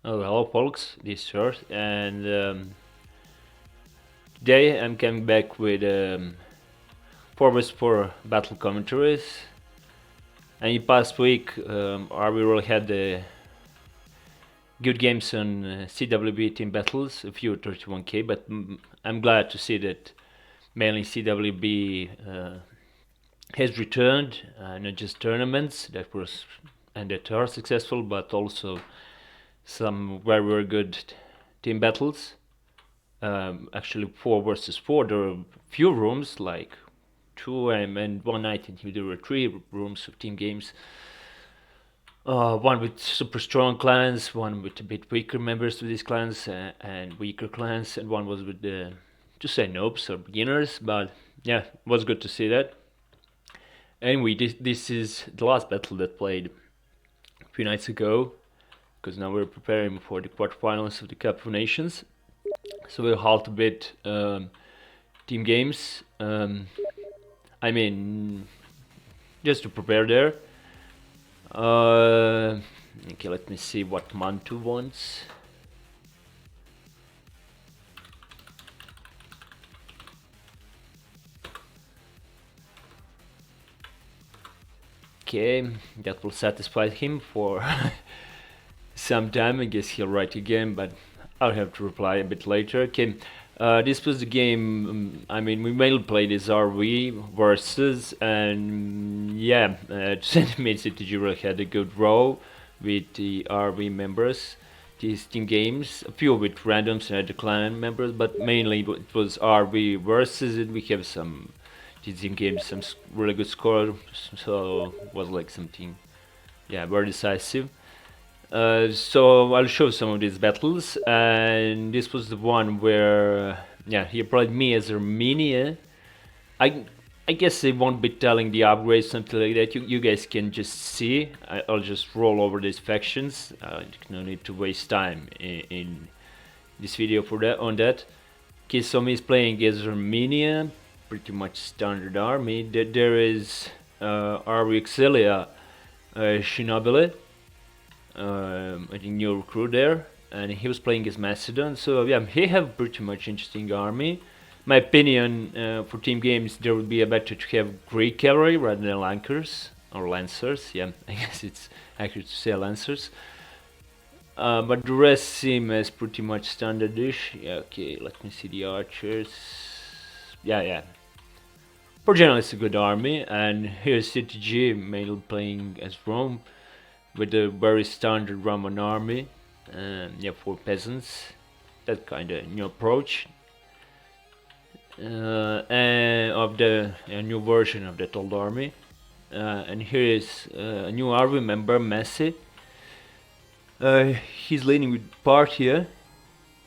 Oh, hello, folks. This is Earth, and today I'm coming back with 4 battle commentaries. And in past week, we really had good games on CWB team battles, a few 31k, but I'm glad to see that mainly CWB has returned, not just tournaments that are successful, but also some very good team battles. Actually 4 versus 4. There are few rooms, like 2 and one night, and there were 3 rooms of team games. One with super strong clans, one with a bit weaker members of these clans, and weaker clans, and one was with the, to say, noobs or beginners. But yeah, it was good to see that. Anyway, this is the last battle that played a few nights ago, because now we're preparing for the quarterfinals of the Cup of Nations. So we'll halt a bit team games. I mean, just to prepare there. Okay, let me see what MANTU wants. Okay, that will satisfy him for some time. I guess he'll write again, but I'll have to reply a bit later. Okay, this was the game. We mainly played as RV versus, and yeah, CWB really had a good row with the RV members. These team games, a few with randoms and the clan members, but mainly it was RV versus, and we have some team games, some really good score, so it was like something, yeah, very decisive. So I'll show some of these battles, and this was the one where, yeah, he played me as Armenia. I I guess they won't be telling the upgrades, something like that. You guys can just see. I'll just roll over these factions. No need to waste time in this video for that. On that. Okay, so he's playing as Armenia, pretty much standard army. There is Arvixilia Shinobile, I think new recruit there, and he was playing as Macedon. So yeah, he have pretty much interesting army. My opinion, for team games, there would be a better to have Greek cavalry rather than Lancers or Lancers. Yeah, I guess it's accurate to say Lancers. But the rest seem as pretty much standardish. Yeah, okay, let me see the archers. Yeah. For general, it's a good army, and here's CTG mainly playing as Rome with a very standard Roman army. Yeah, for peasants, that kind of new approach. And of the new version of that old army. And here is a new army member, Messi. He's leading with Partia,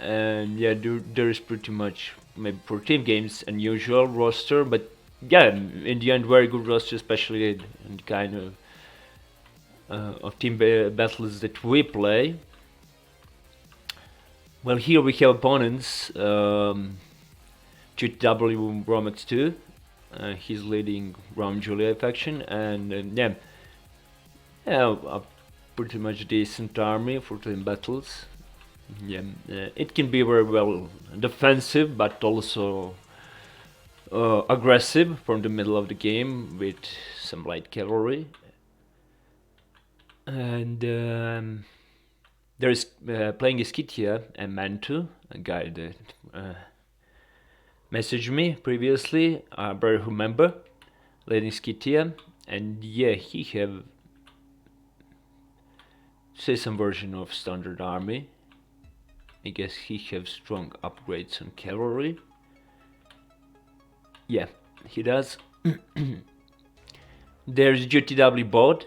and yeah, there is pretty much, maybe for team games, unusual roster, but yeah, in the end, very good roster, especially in the kind of team battles that we play. Well, here we have opponents. GoTW-Romex2. He's leading Rom Julia faction, and yeah, a pretty much decent army for team battles. Yeah, it can be very well defensive, but also aggressive from the middle of the game with some light cavalry. And there's playing Iskitia and MANTU, a guy that messaged me previously, a brother who member, leading Iskitia, and yeah, he have, say, some version of standard army. I guess he have strong upgrades on cavalry. Yeah, he does. There's GTW Bod,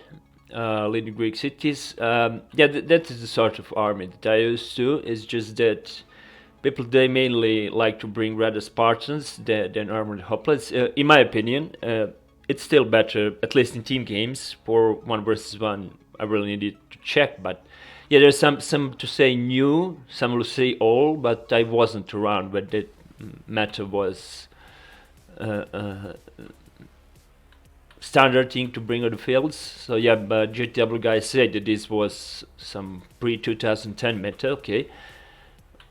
leading Greek cities. Yeah, that is the sort of army that I used to. It's just that people, they mainly like to bring rather Spartans than armored hoplites. In my opinion, it's still better, at least in team games. For 1 versus 1, I really needed to check, but yeah, there's some to say new, some will say old, but I wasn't around when that matter was standard thing to bring on the fields. So yeah, but GoTW guys said that this was some pre-2010 meta. Okay.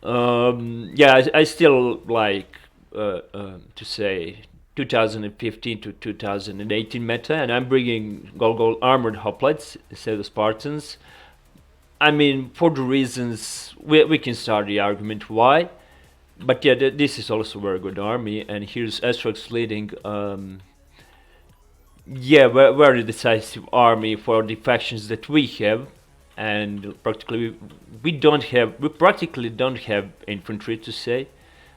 Yeah, I still like to say 2015 to 2018 meta, and I'm bringing gold armored hoplites instead of Spartans. I mean, for the reasons we can start the argument why, but yeah, this is also a very good army, and here's EsraX leading. Yeah, very decisive army for the factions that we have, and practically we practically don't have infantry to say.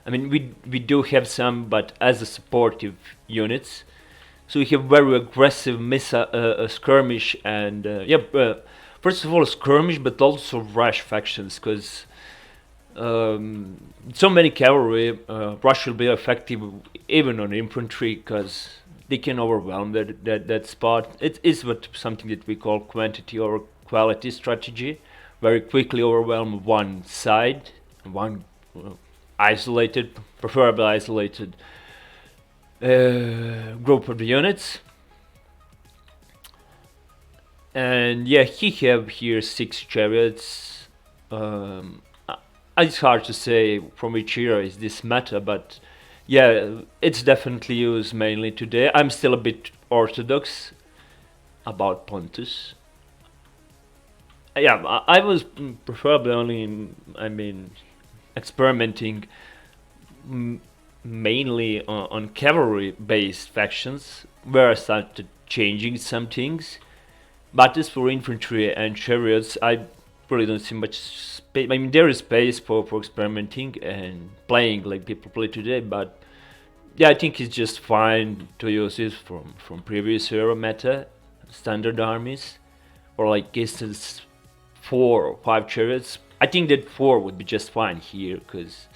I mean, we do have some, but as a supportive units. So we have very aggressive skirmish and first of all skirmish, but also rush factions, because so many cavalry rush will be effective even on infantry, because they can overwhelm that spot. It is something that we call quantity or quality strategy. Very quickly overwhelm one side, one isolated, preferably isolated group of units. And yeah, he have here 6 chariots. It's hard to say from which era is this meta, but yeah, it's definitely used mainly today. I'm still a bit orthodox about Pontus. Yeah, I was preferably only, I mean, experimenting mainly on cavalry-based factions, where I started changing some things. But as for infantry and chariots, I really don't see much space. I mean, there is space for experimenting and playing like people play today, but yeah, I think it's just fine to use it from previous era meta, standard armies, or like instance 4 or 5 chariots. I think that 4 would be just fine here, because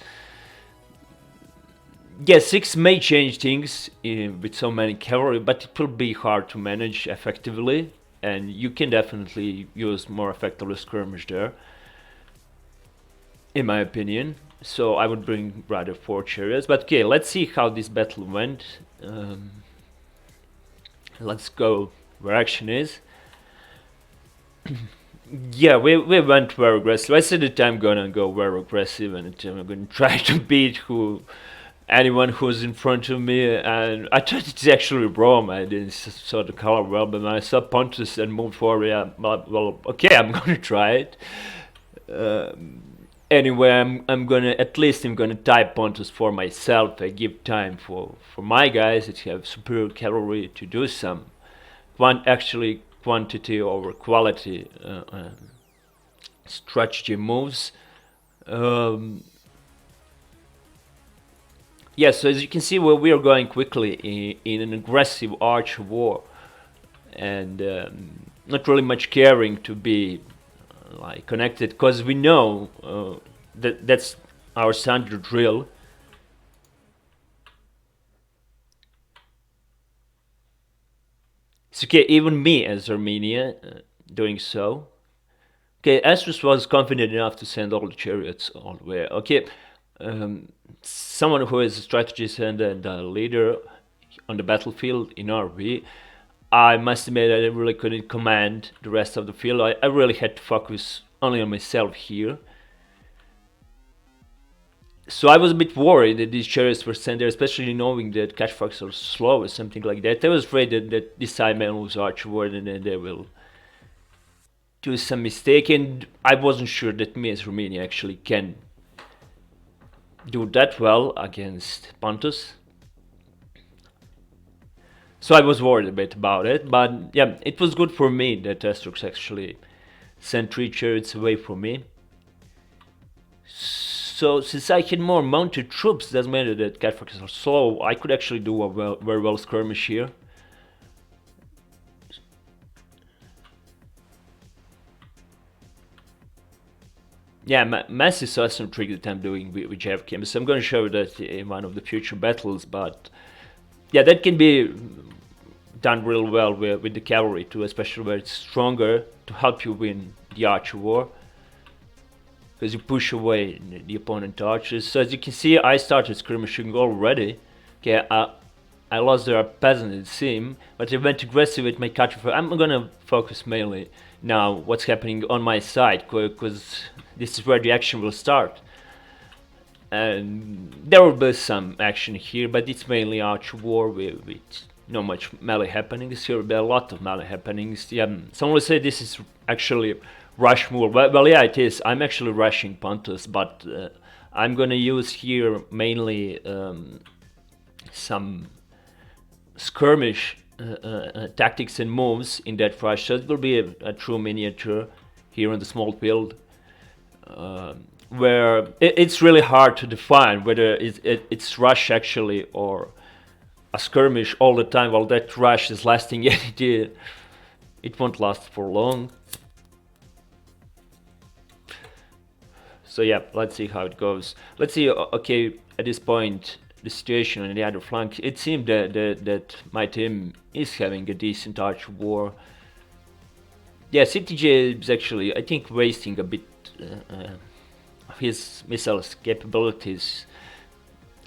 yeah, 6 may change things with so many cavalry, but it will be hard to manage effectively, and you can definitely use more effectively skirmish there, in my opinion. So I would bring rather 4 chariots. But okay, let's see how this battle went. Let's go where action is. Yeah, we went very aggressive. I said that I'm gonna go very aggressive, and I'm gonna try to beat anyone who's in front of me. And I thought it's actually Rome. I didn't saw the color well, but when I saw Pontus and moved forward, yeah, well, okay, I'm gonna try it. Anyway, I'm gonna type Pontus for myself. I give time for my guys that have superior cavalry to do some quantity over quality strategy moves. Yeah, so as you can see, we are going quickly in an aggressive arch war, and not really much caring to be like connected, because we know that's our standard drill. It's okay, even me as Armenia doing so. Okay, Astrus was confident enough to send all the chariots all the way. Okay, someone who is a strategist and a leader on the battlefield in RV, I must admit I really couldn't command the rest of the field. I really had to focus only on myself here. So I was a bit worried that these chariots were sent there, especially knowing that catchfox are slow or something like that. I was afraid that this side man was archward and then they will do some mistake, and I wasn't sure that me as Romania actually can do that well against Pontus. So I was worried a bit about it, but yeah, it was good for me that EsraX actually sent 3 chariots away from me. So since I had more mounted troops, doesn't matter that catchfoxes are slow, I could actually do a very well skirmish here. Yeah, massive awesome trick that I'm doing with JFK. So I'm going to show that in one of the future battles, but yeah, that can be done real well with the cavalry too, especially where it's stronger, to help you win the archer war, because you push away the opponent archers. So as you can see, I started skirmishing already. Okay, I lost their peasant it seemed, but I went aggressive with my counter. I'm gonna focus mainly now what's happening on my side, because this is where the action will start. And there will be some action here, but it's mainly archer war with not much melee happenings. Here will be a lot of melee happenings. Yeah, some will say this is actually rush move. Well, yeah, it is. I'm actually rushing Pontus, but I'm gonna use here mainly some skirmish tactics and moves in that rush. So it will be a true miniature here on the small field, where it's really hard to define whether it's rush actually or a skirmish all the time. While that rush is lasting, it won't last for long. So yeah, let's see how it goes. Let's see. Okay, at this point, the situation on the other flank, it seemed that my team is having a decent archer war. Yeah, CTJ is actually, I think, wasting a bit of his missiles capabilities.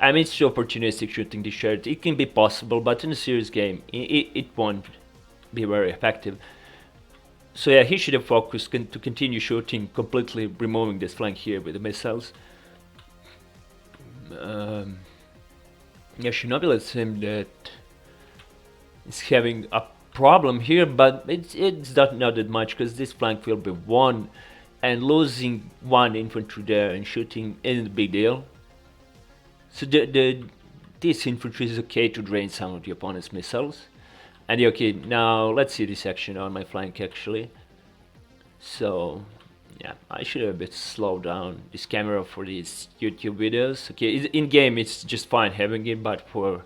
I mean, it's too opportunistic shooting this shirt. It can be possible, but in a serious game, it won't be very effective. So yeah, he should have focused to continue shooting, completely removing this flank here with the missiles. Yeah, Shinobi seems that is having a problem here, but it's not that much, because this flank will be won, and losing one infantry there and shooting isn't a big deal. So this infantry is okay to drain some of the opponent's missiles. And okay, now let's see this action on my flank actually. So yeah, I should have a bit slowed down this camera for these YouTube videos. Okay, in game it's just fine having it, but for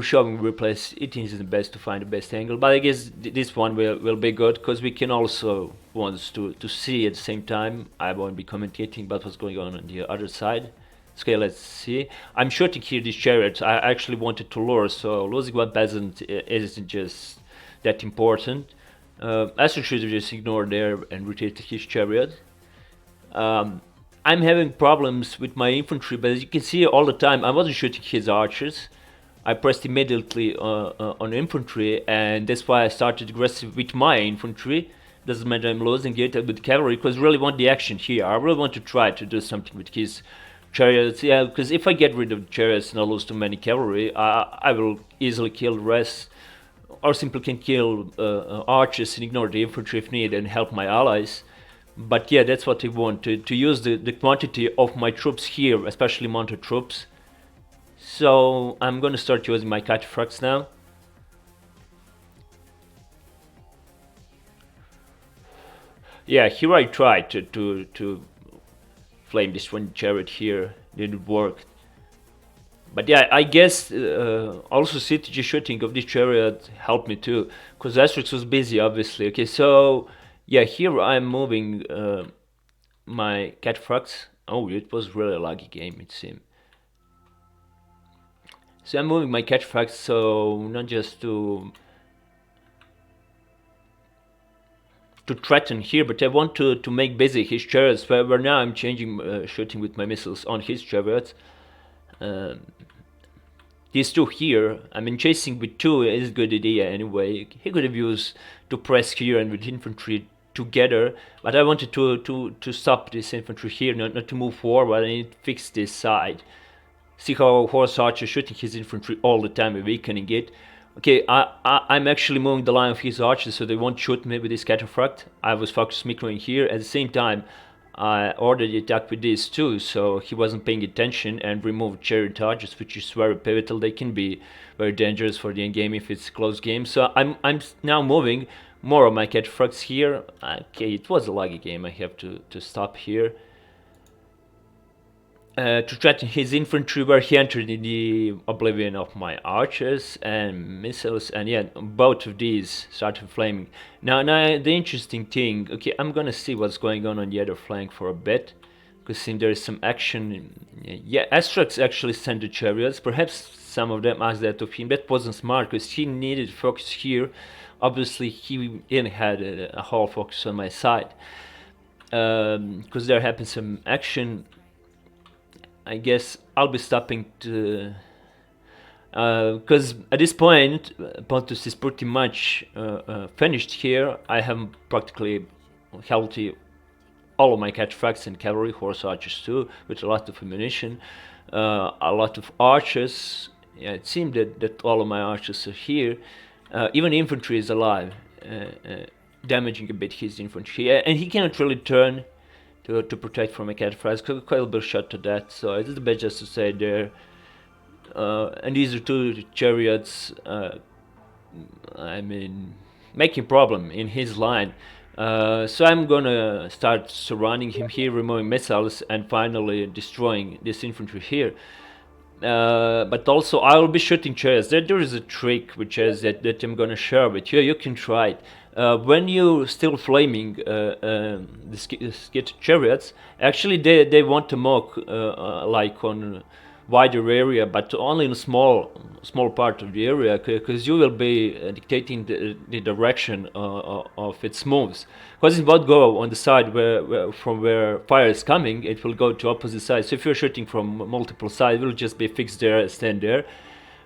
showing replays, it isn't best to find the best angle. But I guess this one will be good, because we can also want to see at the same time. I won't be commentating about what's going on the other side. Okay, let's see. I'm shooting here these chariots. I actually wanted to lure, so losing one peasant isn't just that important. EsraX should just ignore there and rotate his chariot. I'm having problems with my infantry, but as you can see all the time, I wasn't shooting his archers. I pressed immediately on infantry, and that's why I started aggressive with my infantry. Doesn't matter I'm losing it with cavalry, because I really want the action here. I really want to try to do something with his chariots. Yeah, because if I get rid of the chariots and I lose too many cavalry, I will easily kill the rest, or simply can kill archers and ignore the infantry if needed and help my allies. But yeah, that's what I want, to use the quantity of my troops here, especially mounted troops. So I'm gonna start using my cataphracts now. Yeah, here I tried to flame this one chariot here, didn't work. But yeah, I guess also CTG shooting of this chariot helped me too, because EsraX was busy obviously. Okay, so yeah, here I'm moving my cataphracts. Oh, it was really a lucky game it seemed. So I'm moving my cataphracts, so not just to threaten here, but I want to make busy his chariots, where now I'm changing shooting with my missiles on his chariots. These two here, I mean, chasing with two is a good idea anyway. He could have used to press here and with infantry together, but I wanted to stop this infantry here, not to move forward. I need to fix this side. See how horse archer shooting his infantry all the time and weakening it. Okay, I'm actually moving the line of his archers so they won't shoot me with this cataphract. I was focused microing here. At the same time, I ordered the attack with these two, so he wasn't paying attention, and removed chariot archers, which is very pivotal. They can be very dangerous for the endgame if it's a close game. So I'm now moving more of my cataphracts here. Okay, it was a lucky game. I have to stop here. To threaten his infantry, where he entered in the oblivion of my archers and missiles, and yeah, both of these started flaming. Now the interesting thing, okay, I'm gonna see what's going on the other flank for a bit, because there is some action. Yeah, EsraX actually sent the chariots. Perhaps some of them asked that of him. That wasn't smart, because he needed focus here. Obviously, he didn't had a whole focus on my side, because there happened some action. I guess I'll be stopping to Because at this point, Pontus is pretty much finished here. I have practically healthy all of my cataphracts and cavalry, horse archers too, with a lot of ammunition, a lot of archers. Yeah, it seemed that all of my archers are here. Even infantry is alive, damaging a bit his infantry, and he cannot really turn to protect from a cataphracts. Quite a bit shot to that, so it is the best just to stay there. And these are two chariots. I mean, making problem in his line. So I'm gonna start surrounding him here, removing missiles, and finally destroying this infantry here. But also I will be shooting chariots. There is a trick which is that I'm gonna share with you. You can try it. When you still flaming the skid chariots, actually they want to mock like on wider area, but only in a small part of the area, because you will be dictating the direction of its moves. Because it won't go on the side from where fire is coming, it will go to opposite side. So if you're shooting from multiple sides, it will just be fixed there, stand there,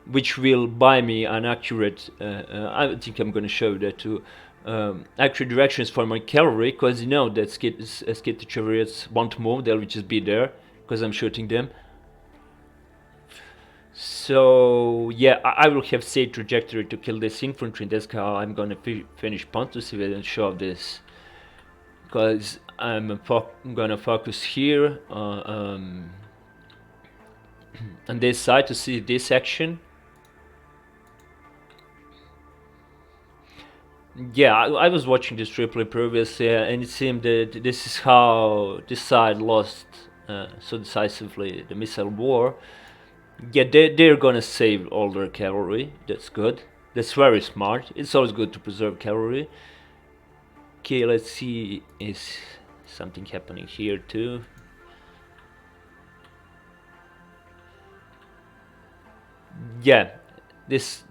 which will buy me an accurate, I think I'm going to show that too, accurate directions for my cavalry, because you know that skid chariots won't move, they'll just be there, because I'm shooting them. So yeah, I will have safe trajectory to kill this infantry. That's how I'm gonna finish Pontus if I don't show this, because I'm gonna focus here on this side to see this action. Yeah, I was watching this replay previously, and it seemed that this is how this side lost so decisively the missile war. Yeah, they're gonna save all their cavalry. That's good. That's very smart. It's always good to preserve cavalry. Okay, let's see. Is something happening here too? Yeah, this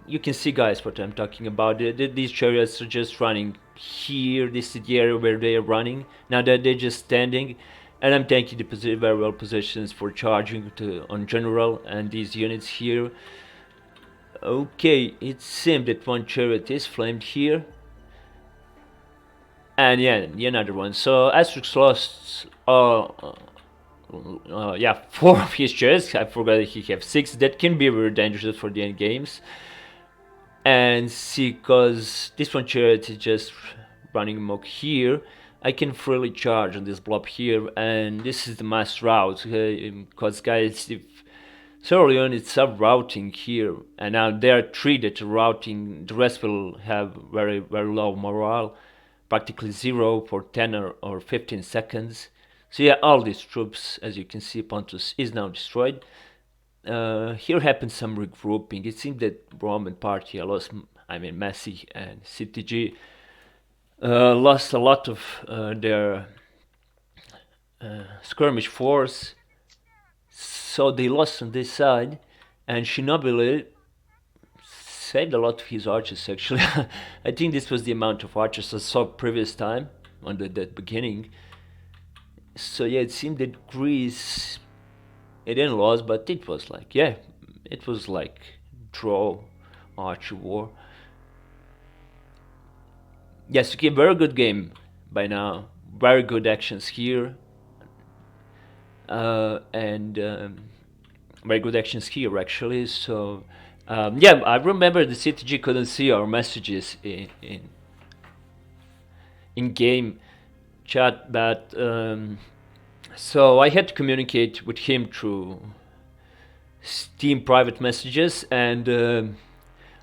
you can see, guys, what I'm talking about. These chariots are just running here. This is the area where they are running. Now that they're just standing, and I'm taking the very well positions for charging on general and these units here. Okay, it seemed that one chariot is flamed here, and yeah, the another one. So EsraX lost yeah, 4 of his chariots. I forgot that he have 6. That can be very dangerous for the end games. And see, cause this one chariot is just running amok here, I can freely charge on this blob here, and this is the mass route, because guys, if several units are routing here, and now there are 3 that are routing, the rest will have very low morale, practically 0 for 10 or 15 seconds. So yeah, all these troops, as you can see, Pontus is now destroyed. Here happened some regrouping. It seemed that Roman party lost, I mean Messi and CTG lost a lot of their skirmish force, so they lost on this side, and Shinobi saved a lot of his archers actually. I think this was the amount of archers I saw previous time on that beginning. So yeah, it seemed that Greece, it didn't lose, but it was like, yeah, it was like draw archer war. Yes, okay, very good game by now. Very good actions here. And very good actions here actually. So yeah, I remember the CTG couldn't see our messages in game chat, but so I had to communicate with him through Steam private messages, and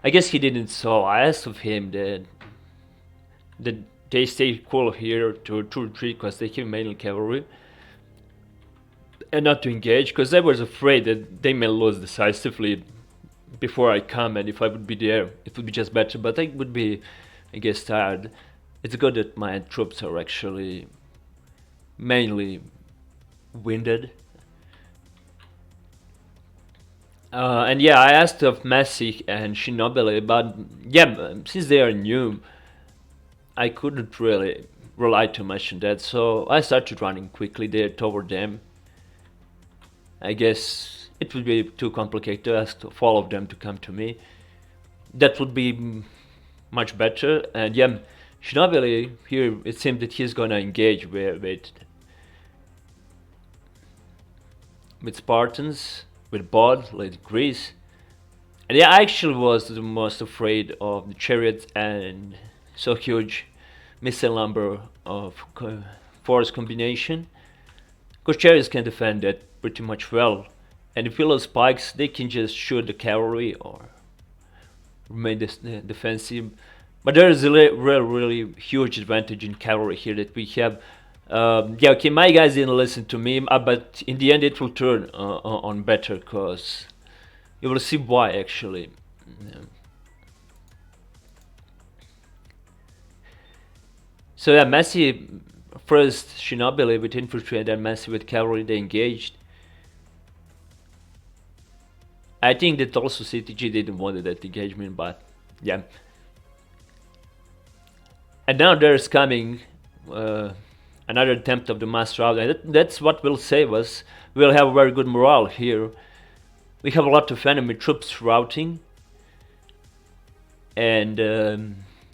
I guess he didn't. So I asked of him that they stay cool here to retreat because they have mainly cavalry, and not to engage, because I was afraid that they may lose decisively before I come, and if I would be there, it would be just better. But I would be, I guess, tired. It's good that my troops are actually mainly winded. And yeah, I asked of Messi and Shinobi, but yeah, since they are new, I couldn't really rely too much on that, so I started running quickly there toward them. I guess it would be too complicated to ask for all of them to come to me. That would be much better. And yeah, Shinobili here, it seems that he's gonna engage with Spartans, with Bod, like Greece. And yeah, I actually was the most afraid of the chariots and so huge missile number of force combination. Because chariots can defend that pretty much well. And if you lose spikes, they can just shoot the cavalry or remain defensive. But there is a really huge advantage in cavalry here that we have. Yeah, okay, my guys didn't listen to me, but in the end it will turn on better, because you will see why actually. So yeah, Messi first Shinobili with infantry and then Messi with cavalry, they engaged. I think that also CTG didn't want that engagement, but yeah. And now there's coming another attempt of the mass rout, and that's what will save us. We'll have very good morale here. We have a lot of enemy troops routing, and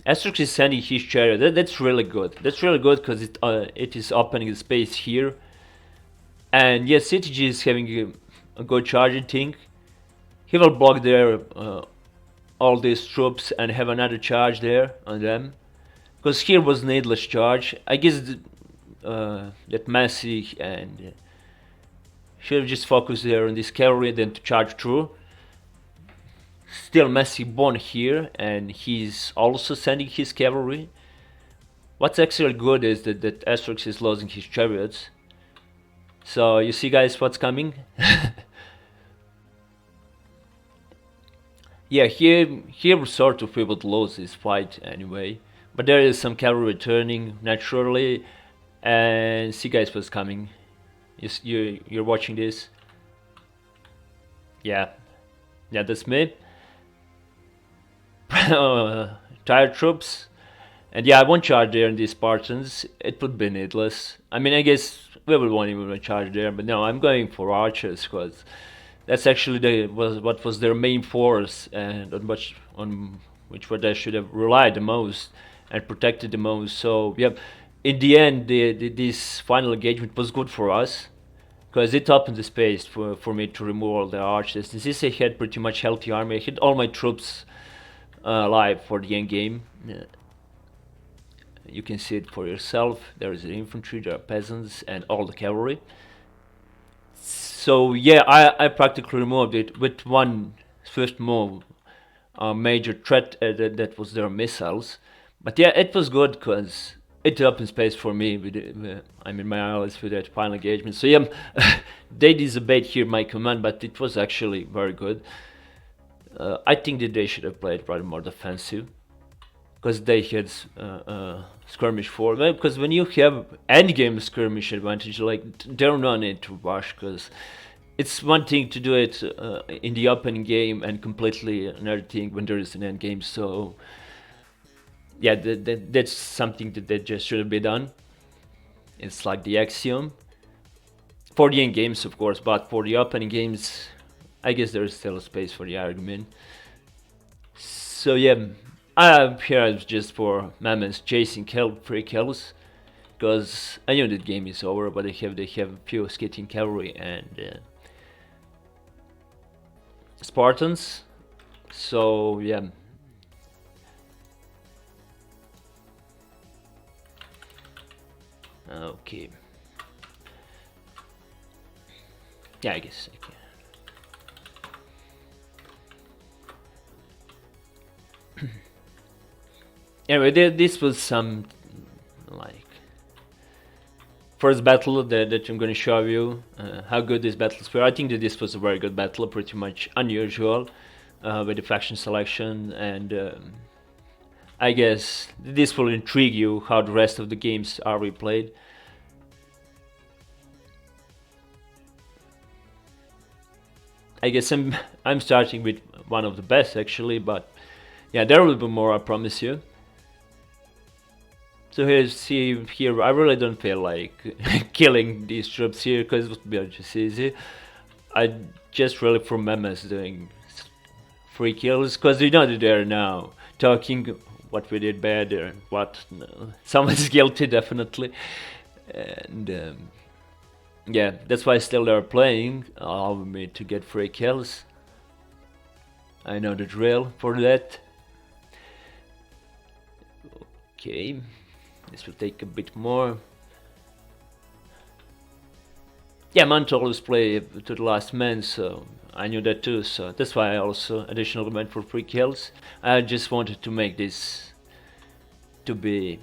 EsraX is sending his chariot. That's really good. That's really good because it is opening the space here. And yes, CTG is having a good charging thing. He will block there all these troops and have another charge there on them. Because here was needless charge. I guess that Messi and should have just focused there on this cavalry then to charge through. Still Messi won here, and he's also sending his cavalry. What's actually good is that EsraX is losing his chariots. So you see guys what's coming? Yeah, here sort of we would lose this fight anyway. But there is some cavalry returning naturally, and see guys what's coming. You're watching this. Yeah, that's me. Tired troops, and yeah, I won't charge there in these Spartans. It would be needless. I mean, I guess we won't even charge there, but no, I'm going for archers because that's actually what was their main force, and on which they should have relied the most and protected the most. So yeah, in the end, this final engagement was good for us because it opened the space for me to remove all the archers. Since I had pretty much healthy army, I had all my troops alive for the end game. You can see it for yourself. There is the infantry, there are peasants, and all the cavalry. So yeah, I practically removed it with one swift move. A major threat that was their missiles. But yeah, it was good because it opened space for me with I mean my allies with that final engagement. So yeah, they disobeyed here my command, but it was actually very good. I think that they should have played rather more defensive because they had skirmish for them. Because when you have endgame skirmish advantage, like there's no need to rush, because it's one thing to do it in the opening game and completely another thing when there is an end game. So yeah, that's something that just shouldn't be done. It's like the axiom for the end games, of course, but for the opening games, I guess there is still a space for the argument. So yeah, I'm here just for mammoths chasing free kills, because I know that game is over, but they have a few skating cavalry and Spartans. So yeah. Okay. Yeah, I guess I can. Anyway, this was some like first battle that I'm gonna show you how good these battles were. I think that this was a very good battle, pretty much unusual with the faction selection, and I guess this will intrigue you how the rest of the games are replayed. I guess I'm starting with one of the best actually, but yeah, there will be more, I promise you. So here, I really don't feel like killing these troops here because it would be just easy. I just really from MS doing 3 kills, because we're not there now talking what we did bad or what. No. Someone's guilty, definitely. And yeah, that's why still they're playing, allow me to get 3 kills. I know the drill for that. Okay, this will take a bit more. Yeah, MANTU always play to the last man, so I knew that too, so that's why I also additionally went for 3 kills. I just wanted to make this to be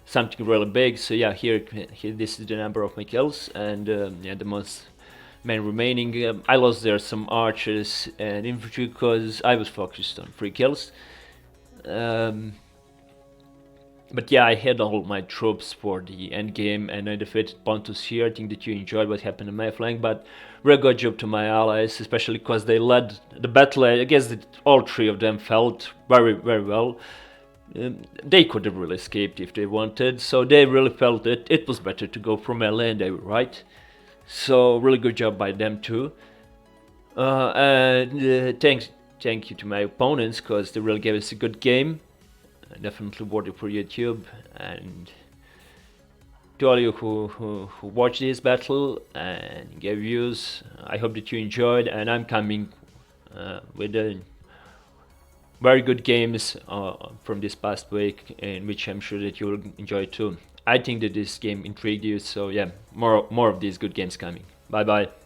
something really big, so yeah, here this is the number of my kills, and yeah, the most men remaining. I lost there some archers and infantry because I was focused on 3 kills. But yeah, I had all my troops for the end game, and I defeated Pontus here. I think that you enjoyed what happened on my flank, but real good job to my allies, especially because they led the battle. I guess that all 3 of them felt very, very well. They could have really escaped if they wanted, so they really felt it. It was better to go from LA, and they were right. So really good job by them too. And thank you to my opponents, because they really gave us a good game. Definitely worthy for YouTube, and to all you who watched this battle and gave views, I hope that you enjoyed, and I'm coming with very good games from this past week, in which I'm sure that you will enjoy too. I think that this game intrigued you, so yeah, more of these good games coming. Bye bye.